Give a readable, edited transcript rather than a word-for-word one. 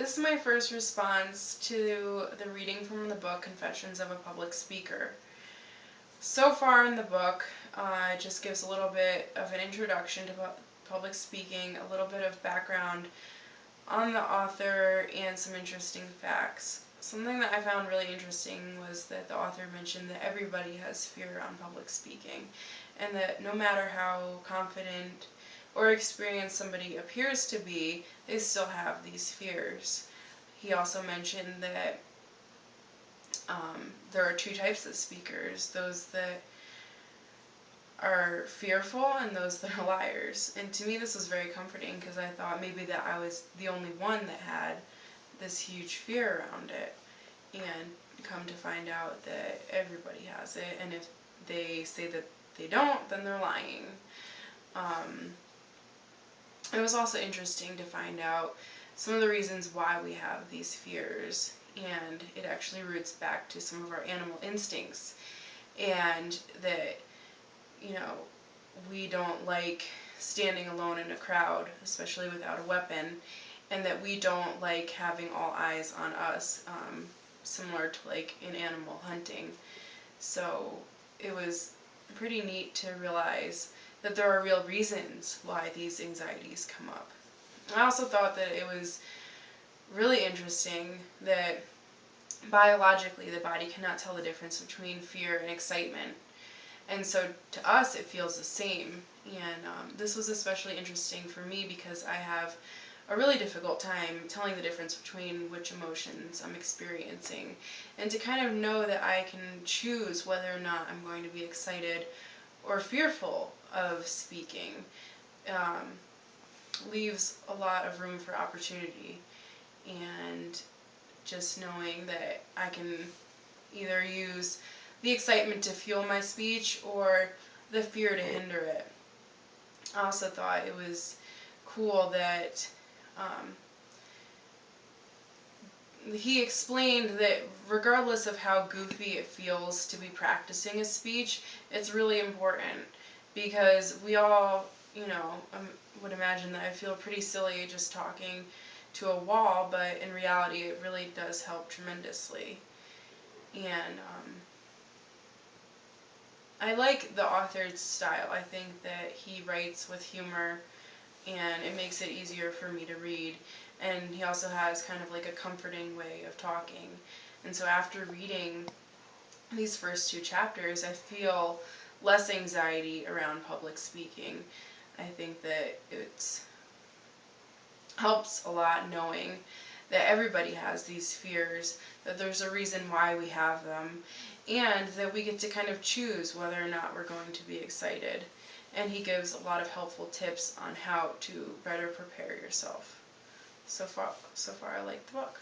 this is my first response to the reading from the book Confessions of a Public Speaker. So far in the book, it just gives a little bit of an introduction to public speaking, a little bit of background on the author, and some interesting facts. Something that I found really interesting was that the author mentioned that everybody has fear around public speaking, and that no matter how confident or experienced somebody appears to be, they still have these fears. He also mentioned that there are two types of speakers, those that are fearful and those that are liars. And to me this was very comforting, because I thought maybe that I was the only one that had this huge fear around it, and come to find out that everybody has it, and if they say that they don't, then they're lying. It was also interesting to find out some of the reasons why we have these fears, and it actually roots back to some of our animal instincts, and that, you know, we don't like standing alone in a crowd, especially without a weapon, and that we don't like having all eyes on us, similar to like in animal hunting. So it was pretty neat to realize that there are real reasons why these anxieties come up. I also thought that it was really interesting that biologically the body cannot tell the difference between fear and excitement. And so to us it feels the same. And this was especially interesting for me because I have a really difficult time telling the difference between which emotions I'm experiencing. And to kind of know that I can choose whether or not I'm going to be excited or fearful of speaking leaves a lot of room for opportunity. And just knowing that I can either use the excitement to fuel my speech or the fear to hinder it. I also thought it was cool that he explained that regardless of how goofy it feels to be practicing a speech, it's really important, because we all, would imagine that I feel pretty silly just talking to a wall, but in reality it really does help tremendously. And I like the author's style. I think that he writes with humor and it makes it easier for me to read. And he also has kind of like a comforting way of talking. And so after reading these first two chapters, I feel less anxiety around public speaking. I think that it helps a lot knowing that everybody has these fears, that there's a reason why we have them, and that we get to kind of choose whether or not we're going to be excited. And he gives a lot of helpful tips on how to better prepare yourself. So far I like the book.